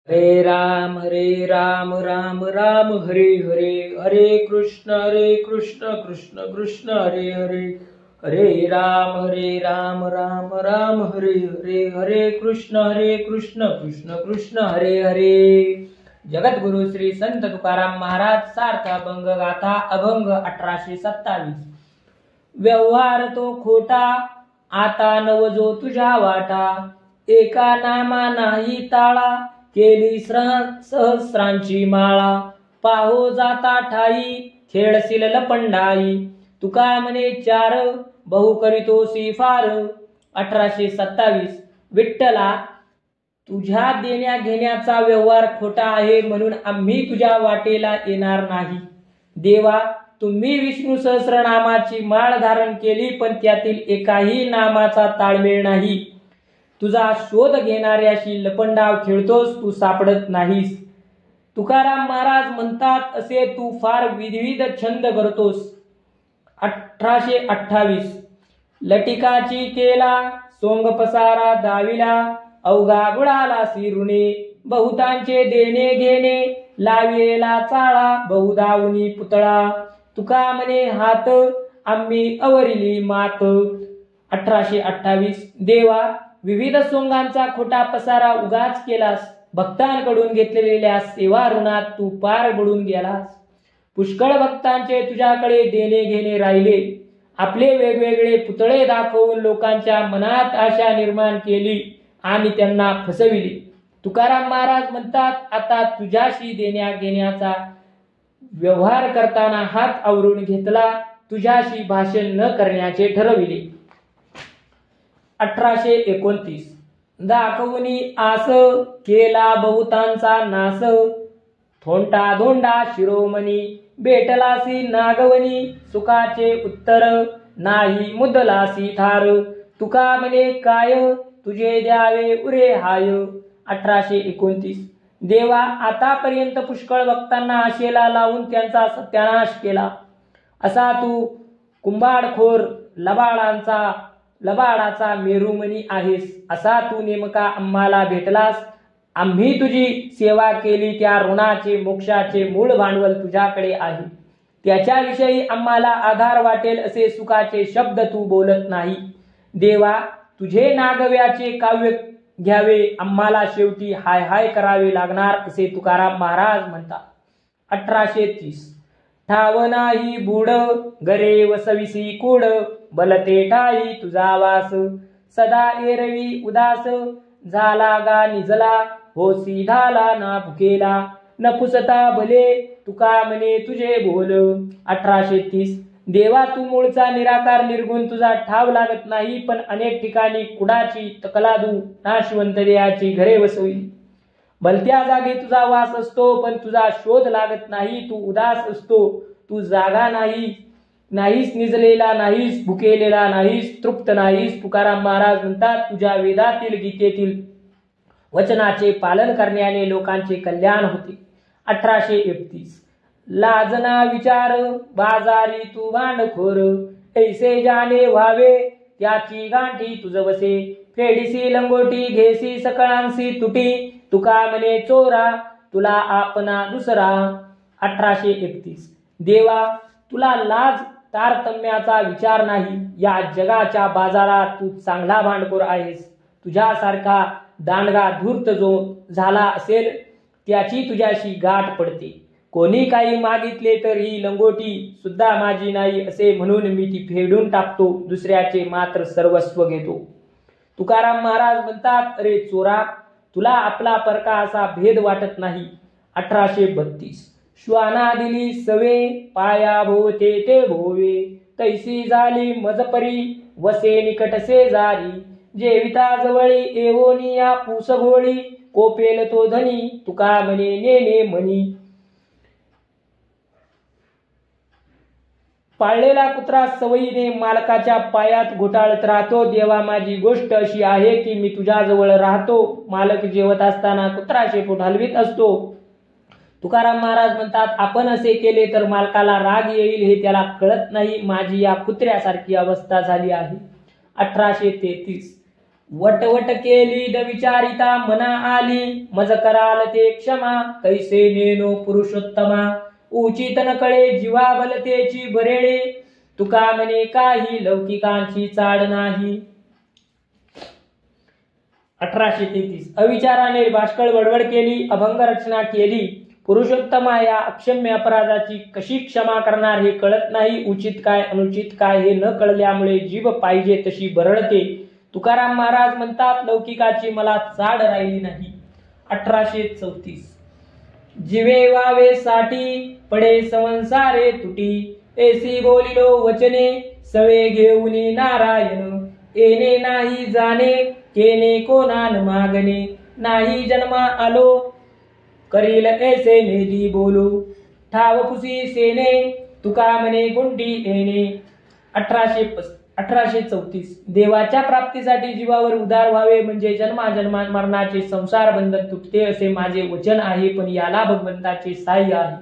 हरे राम राम राम हरे हरे, हरे कृष्ण कृष्ण कृष्ण हरे हरे, हरे राम राम राम हरे हरे, हरे कृष्ण कृष्ण कृष्ण हरे हरे. जगद्गुरु श्री संत तुकाराम महाराज सार्थ अभंग गाथा अभंग 1827. व्यवहार तो खोटा आता नवजो तुझ्या वाटा, एका नामा नाही ताळा केली सहस्रांची माळा. पाहो जाता ठाई खेळशील लपंडाई, तुका म्हणे चार बहु करीतोसी फार. 1827. विठ्ठला, तुझ्या देण्या घेण्याचा व्यवहार खोटा आहे म्हणून आम्ही तुझ्या वाटेला येणार नाही. देवा, तुम्ही विष्णू सहस्रनामाची माळ धारण केली पण त्यातील एकाही नामाचा ताळमेळ नाही. तुझा शोध घेणाऱ्याशी लपंडाव खेळतोस, तू सापडत नाहीस. तुकाराम महाराज म्हणतात असे तू फार विविध छंद करतोस. 1828. लटिकाची केला सोंग पसारा दाविला, अवघा बुडाला सिरुणे बहुतांचे देणे घेणे लाविलेला चाळा बहुदावनी पुतळा. तुका म्हणे हात आम्ही अवरिली मात. 1828. देवा, विविध सोंगांचा खोटा पसारा उगाच केलास, भक्तांकडून घेतलेल्या सेवा ऋणात तू पार बुडून गेलास. पुष्कळ भक्तांचे तुझ्याकडे देणे घेणे राहिले. आपले वेगवेगळे पुतळे दाखवून लोकांच्या मनात आशा निर्माण केली आणि त्यांना फसविले. तुकाराम महाराज म्हणतात आता तुझ्याशी देण्या घेण्याचा व्यवहार करताना हात आवरून घेतला, तुझ्याशी भाषण न करण्याचे ठरविले. 1829. दाखवूनी आस केला बहुतांचा नास, थोंटा धोंडा शिरोमणी भेटलासी नागवनी, सुखाचे उत्तर नाही मुदलासी थार. तुका म्हणे काय तुझे द्यावे उरे हाय. 1829. देवा, आतापर्यंत पुष्कळ भक्तांना आशेला लावून त्यांचा सत्यानाश केला. असा तू कुंभाडखोर लबाडाचा मेरुमणी आहेस. असा तू नेमका आम्हाला भेटलास. आम्ही तुझी सेवा केली त्या ऋणाचे मोक्षाचे मूळ भांडवल तुझ्याकडे आहे. त्याच्याविषयी आम्हाला आधार वाटेल असे सुखाचे शब्द तू बोलत नाही. देवा, तुझे नागव्याचे काव्य घ्यावे आम्हाला शेवटी हाय हाय करावे लागणार असे तुकाराम महाराज म्हणतात. 1830. ठाव नाही बूड गरे वसविसी कूड, बलते ठाई तुझा वास सदा एरवी उदास. झाला गा निजला होसी झाला ना भुकेला, न पुसता भले तुका म्हणे तुझे बोल. 1830. देवा, तू मूळचा निराकार निर्गुण, तुझा ठाव लागत नाही पण अनेक ठिकाणी कुडाची तकलादू नाशवंत देयाची घरे वसवली. भलत्या जागी तुझा वास असतो पण तुझा शोध लागत नाही. तू उदास असतो, तू जागा नाहीस, निजलेला नाहीस, भुकेलेला नाहीस, तृप्त नाहीस. तुकाराम महाराज म्हणतात तुझ्या वेदातील गीतेतील वचनाचे पालन करण्याने लोकांचे कल्याण होते. 1831. लाजना विचार बाजारी तू भांडखोर, ऐसे जाणे व्हावे त्याची गांठी तुझ बसे. फेडीसी लंगोटी घेसी सकळांसी तुटी, तुका म्हणे चोरा तुला आपणा दुसरा. 1831. देवा, तुला लाज तारतम्याचा विचार नाही. या जगाच्या बाजारात तू चांगला भांडखोर आहेस. तुझ्यासारखा दांडगा धूर्त जो झाला असेल त्याची तुझ्याशी गाठ पडते. कोणी काही मागितले तर ही लंगोटी सुद्धा माझी नाही असे म्हणून मी ती फेडून टाकतो, दुसऱ्याचे मात्र सर्वस्व घेतो. तुकाराम महाराज म्हणतात अरे चोरा, तुला आपला परका असा भेद वाटत नाही. 1832. श्वाना दिली सवे पाया भोवते ते भोवे, तैसी झाली मजपरी वसे निकटसे जारी. जेविता जवळी एवोनिया पुसघोळी, कोपेल तो धनी तुका म्हणे नेने म्हणी. पाळलेला कुत्रा सवयीने मालकाच्या पायात घोटाळत राहतो. देवा, माझी गोष्ट अशी आहे की मी तुझ्याजवळ राहतो, मालक जेवत असताना कुत्रा शेपूट हलवीत असतो. तुकाराम महाराज म्हणतात आपण असे केले तर मालकाला राग येईल हे त्याला कळत नाही. माझी या कुत्र्यासारखी अवस्था झाली आहे. 1833. वटवट केली द विचारिता मना आली, मज कराल ते क्षमा कैसे नेनो पुरुषोत्तमा, उचित न कळे जीवा बलतेची बरेळे, तुका म्हणे काही लौकिकांची चाड नाही. 1833 अविचाराने बाष्कळ बडबड केली, अभंग रचना केली. पुरुषोत्तमा या अक्षम्य अपराधाची कशी क्षमा करणार हे कळत नाही. उचित काय अनुचित काय हे न कळल्यामुळे जीभ पाहिजे तशी बरळते. तुकाराम महाराज म्हणतात, लौकिकाची मला चाड राहिली नाही. 1834 जीवे वावे साठी पडे संसारे तुटी, ऐसी बोलिलो वचने सवे घेऊन नारायण, येणे नाही जाणे केने कोणा न मागणे, नाही जन्मा आलो करील ऐसे नेदी बोलू, ठाव पुसी सेने तुका म्हणे गुंडी येणे. 1834 देवाच्या प्राप्तीसाठी जीवावर उदार व्हावे म्हणजे जन्मा मरणाचे संसार बंधन तुटते असे माझे वचन आहे, पण याला भगवंताचे साह्य आहे.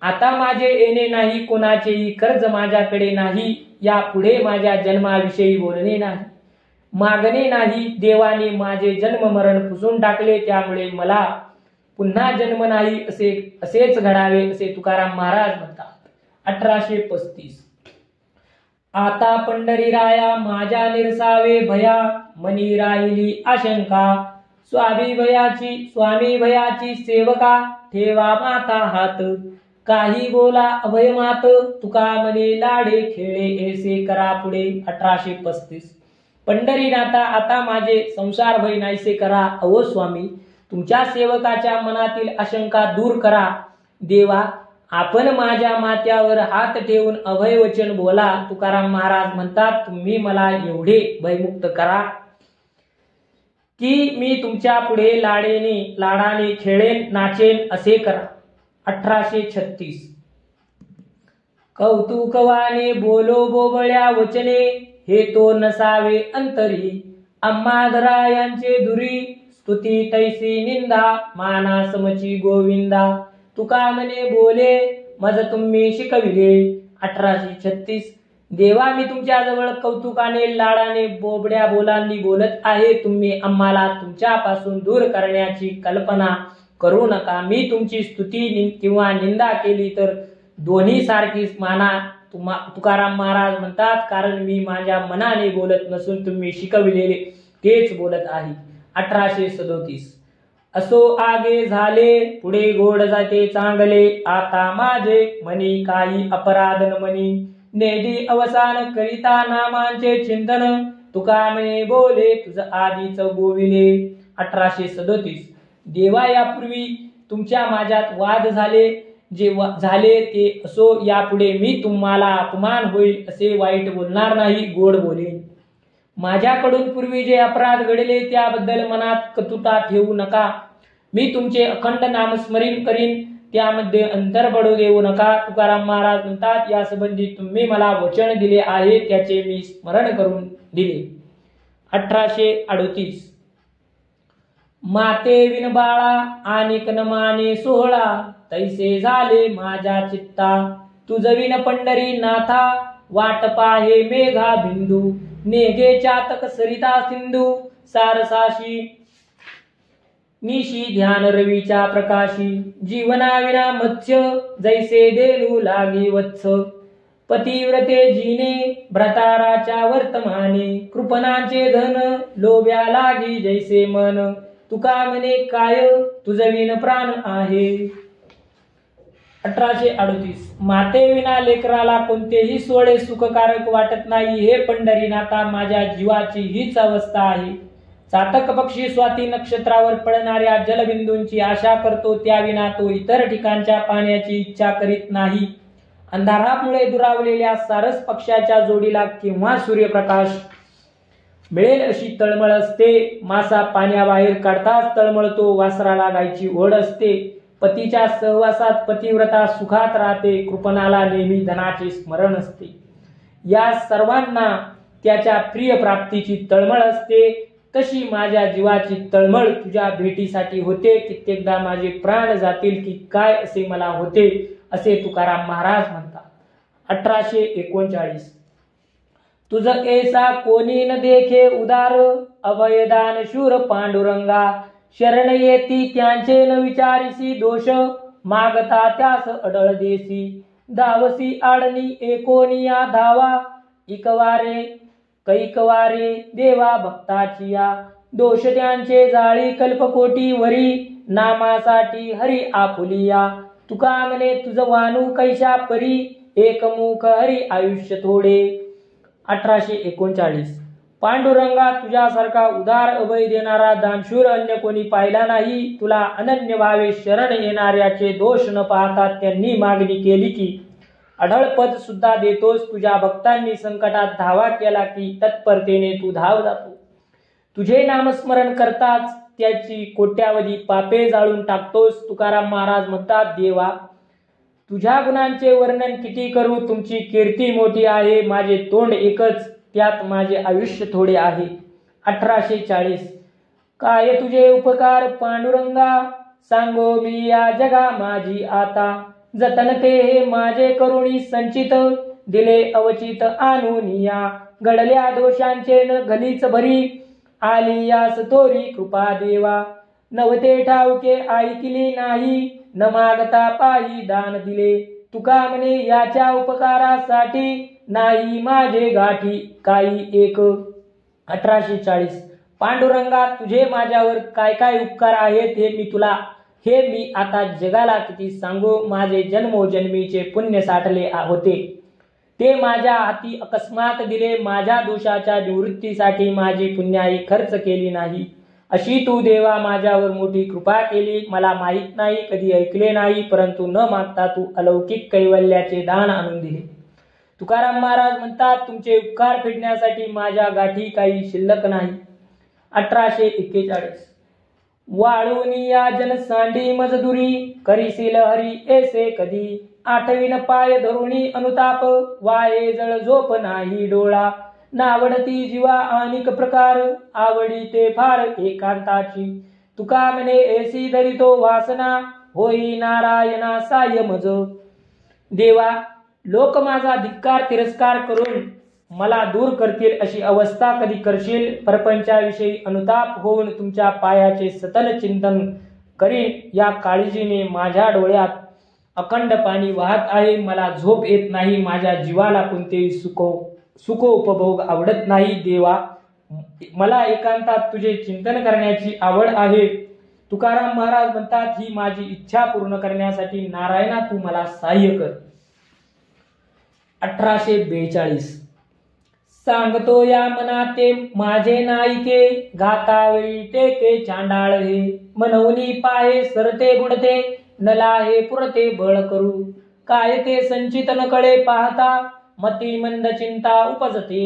आता माझे येणे नाही, कोणाचेही कर्ज माझ्याकडे नाही, या पुढे माझ्या जन्माविषयी बोलणे नाही, मागणे नाही. देवाने माझे जन्म मरण पुसून टाकले, त्यामुळे मला पुन्हा जन्म नाही, असेच घडावे असे तुकाराम महाराज म्हणतात. 1835 आता पंढरीराया माझ्या निरसावे भया, मनी राहिली आशंका, स्वामी भयाची सेवका, ठेवा माता हात, काही बोला अभय मात, तुका म्हणे लाडे खेळे ऐसे करा पुढे. 1835 पंढरीनाथा आता माझे संसार भय नाहीसे करा. अहो स्वामी, तुमच्या सेवकाच्या मनातील आशंका दूर करा. देवा, आपण माझ्या माथ्यावर हात ठेवून अभय वचन बोला. तुकाराम महाराज म्हणतात, तुम्ही मला एवढे भयमुक्त करा की मी तुमच्या पुढे लाडाने खेळेन, नाचेन, असे करा. 1836 कौतुकवाने बोलो बोबळ्या वचने, हे तो नसावे अंतरी, अंबाधरायांचे दुरी, स्तुती तैसी निंदा, माना समची गोविंदा, तुका म्हणे बोले मज तुम्ही शिकविले. 1836 देवा, मी तुमच्या जवळ कौतुकाने लाडाने बोबड्या बोलांनी बोलत आहे. तुम्ही आम्हाला तुमच्यापासून दूर करण्याची कल्पना करू नका. मी तुमची स्तुती किंवा निंदा केली तर दोन्ही सारखीच माना. तुकाराम महाराज म्हणतात, कारण मी माझ्या मनाने बोलत नसून तुम्ही शिकविलेले तेच बोलत आहे. 1837 असो आगे झाले पुढे गोड जाते चांगले, आता माझे मनी काही अपराध न मनी, नेदी अवसान करिता नामांचे चिंतन, तुका म्हणे बोले तुझ आधीच गोविले. 1837 देवा, यापूर्वी तुमच्या माझ्यात वाद झाले, जे झाले ते असो. यापुढे मी तुम्हाला अपमान होईल असे वाईट बोलणार नाही, गोड बोलेन. माझ्याकडून पूर्वी जे अपराध घडले त्याबद्दल मनात कटुता ठेवू नका. मी तुमचे अखंड नामस्मरण करीन, त्यामध्ये अंतर पडू देऊ नका. तुकाराम महाराज म्हणतात, या संबंधी तुम्ही मला वचन दिले आहे त्याचे मी स्मरण करून दिले. 1838 माते विन बाळा आणिक न माने सोहळा, तैसे झाले माझ्या चित्ता, तुझ विन पंढरी नाथा, वाट पाहे मेघा बिंदू, नेगे चातक सरिता सिंधू, सारसाशी निशी ध्यान रवीच्या प्रकाशी, जीवनाविना मत्स्य जैसे देनू लागे वत्स, पतिव्रते जीने भ्रताराच्या वर्तमाने, कृपणाचे धन लोभ्या लागी जैसे मन, तुका म्हणे काय तुझ विन प्राण आहे. 1838 माते विना लेकराला कोणतेही सोहळे सुखकारक वाटत नाही. हे पंढरीनाथा, माझ्या जीवाची हीच अवस्था आहे. चातक पक्षी स्वाती नक्षत्रावर पडणाऱ्या जलबिंदूंची आशा करतो, त्याविना तो इतर ठिकाणच्या पाण्याची इच्छा करीत नाही. अंधारामुळे दुरावलेल्या सारस पक्षाच्या जोडीला केव्हा सूर्यप्रकाश मिळेल अशी तळमळ असते. मासा पाण्याबाहेर काढताच तळमळतो. वासराला गायची ओढ असते. पतीच्या सहवासात पतिव्रता सुखात राहते. कृपणाला नेहमी धनाचे स्मरण असते. या सर्वांना त्याच्या प्रिय प्राप्तीची तळमळ असते. तशी माझ्या जीवाची तळमळ तुझ्या भेटीसाठी होते. कित्येकदा माझे प्राण जातील की काय असे मला होते, असे तुकाराम महाराज म्हणतात. 1839 तुझ ऐसा कोणी न देखे उदार, अभयदान शूर पांडुरंगा, शरण येती त्यांचे न विचारिसी दोष, मागता त्यास अडळ देसी, धावसी आडनी एकोनिया धावा, इकवारे कैकवारे देवा भक्ताचिया, दोष त्यांचे जाळी कल्पकोटी वरी, नामासाठी हरी आपुलिया, तुका म्हणे तुझ वानू कैशा परी, एकमुख हरी आयुष्य थोडे. 1839. पांडुरंगा, तुझ्यासारखा उदार अभय देणारा दानशूर अन्य कोणी पाहिला नाही. तुला अनन्य भावे शरण येणाऱ्याचे दोष न पाहता त्यांनी मागणी केली की अढळपद सुद्धा देतोस. तुझ्या भक्तांनी संकटात धावा केला की तत्परतेने तू धाव जातो. तुझे नामस्मरण करताच त्याची कोट्यावधी पापे जाळून टाकतोस. तुकाराम महाराज म्हणतात, देवा तुझ्या गुणांचे वर्णन किती करू, तुमची कीर्ती मोठी आहे, माझे तोंड एकच, त्यात माझे आयुष्य थोडे आहे. 1840. काय तुझे उपकार पांडुरंगा, सांगो मी या जगा माझी आता, जतन ते हे माझे करुणी संचित, दिले अवचित आणूनिया, घडल्या दोषांचे न घलीच भरी, आली यास तोरी कृपा देवा, नवते ठाऊके ऐकली नाही, न मागता पायी दान दिले, तुका म्हणे याच्या उपकारासाठी, नाही माझे गाठी काही एक. 1840. पांडुरंगा, तुझे माझ्यावर काय काय उपकार आहेत हे मी आता जगाला किती सांगू. माझे जन्मोजन्मीचे पुण्य साठले होते, ते माझ्या हाती अकस्मात दिले. माझ्या दोषाच्या निवृत्तीसाठी माझी पुण्याई खर्च केली नाही, अशी तू देवा माझ्यावर मोठी कृपा केली. मला माहीत नाही, कधी ऐकले नाही, परंतु न मागता तू अलौकिक कैवल्याचे दान आणून दिले. तुकाराम महाराज म्हणतात, तुमचे उपकार फेडण्यासाठी माझ्या गाठी काही शिल्लक नाही. 1841. वाळूनी या जनसांडी मजदुरी, करीशील हरी ऐसे कधी, आठवीन पाय धरुणी अनुताप, वाये जळ झोप नाही डोळा, नावडती जीवा अनेक प्रकार, आवडी ते फार एकांताची, तुका म्हणे ऐसी धरितो वासना, होई नारायणा साय मज. देवा लोक माझा धिक्कार तिरस्कार करून मला दूर करतील अशी अवस्था कधी करशील. परपंचाविषयी अनुताप होऊन तुमच्या पायाचे सतत चिंतन करीन. या काळजीने माझ्या डोळ्यात अखंड पाणी वाहत आहे, मला झोप येत नाही, माझ्या जीवाला कोणतेही सुखोपभोग आवडत नाही. देवा मला एकांतात तुझे चिंतन करण्याची आवड आहे. तुकाराम महाराज म्हणतात, ही माझी इच्छा पूर्ण करण्यासाठी नारायणा तू मला सहाय्य कर. 1842. सांगतो या मनाते माझे नाईके, घातावेळी टेके चांडाळ हे, मनवनी पाहे सरते बुडते, नलाहे पुरते बळ करू, काय ते संचित न कळे पाहता, मती मंद चिंता उपजते,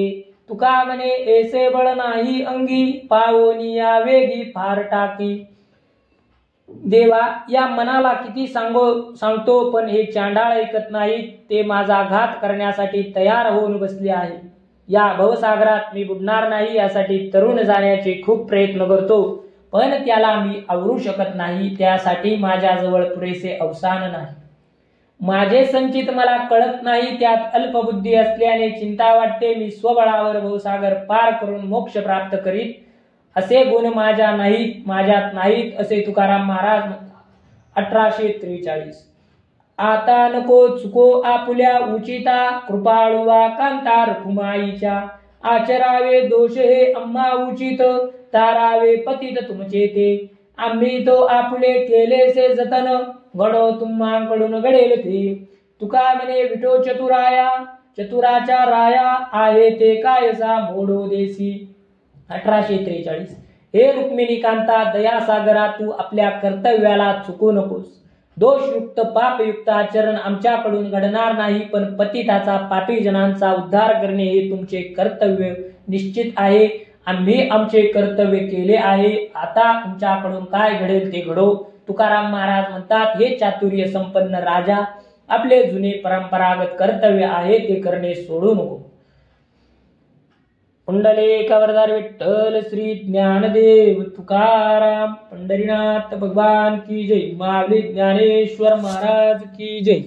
तुका म्हणे ऐसे बळ नाही अंगी, पावोनी या वेगी फार टाकी. देवा या मनाला किती सांगतो पण हे चांडाळ ऐकत नाही. ते माझा घात करण्यासाठी तयार होऊन बसले आहे. या भवसागरात मी बुडणार नाही यासाठी तरुण जाण्याचे खूप प्रयत्न करतो, पण त्याला मी आवरू शकत नाही. त्यासाठी माझ्याजवळ पुरेसे अवसान नाही. माझे संचित मला कळत नाही, त्यात अल्पबुद्धी असल्याने चिंता वाटते. मी स्वबळावर भवसागर पार करून मोक्ष प्राप्त करीत असे गुण माझ्यात नाहीत असे तुकाराम महाराज म्हणतात. 1843. आता नको चुको आपुल्या उचिता, कृपाळुवा कांता रखुमाईच्या, आचरावे दोष हे आम्हा उचित, तारावे पतित तुमचे ते, आम्ही तो आपुले केलेसे जतन, घडो तुम्हाकडून घडेल ते, तुका म्हणे विठो चतुराया, चतुराच्या राया, आहे ते कायसा मोडो देसी. 1843. हे रुक्मिणी कांता दयासागरा, तू आपल्या कर्तव्याला चुकू नकोस. दोषयुक्त पापयुक्त आचरण आमच्याकडून घडणार नाही, पण पतिताचा पापी जनांचा उद्धार करणे हे तुमचे कर्तव्य निश्चित आहे. आम्ही आमचे कर्तव्य केले आहे, आता तुमच्याकडून काय घडेल ते घडो. तुकाराम महाराज म्हणतात, हे चातुर्य संपन्न राजा, आपले जुने परंपरागत कर्तव्य आहे ते करणे सोडू नको. पुंडलिक वरदार विठ्ठल श्री ज्ञानदेव तुकाराम पंढरीनाथ भगवान की जय. माऊली ज्ञानेश्वर महाराज की जय.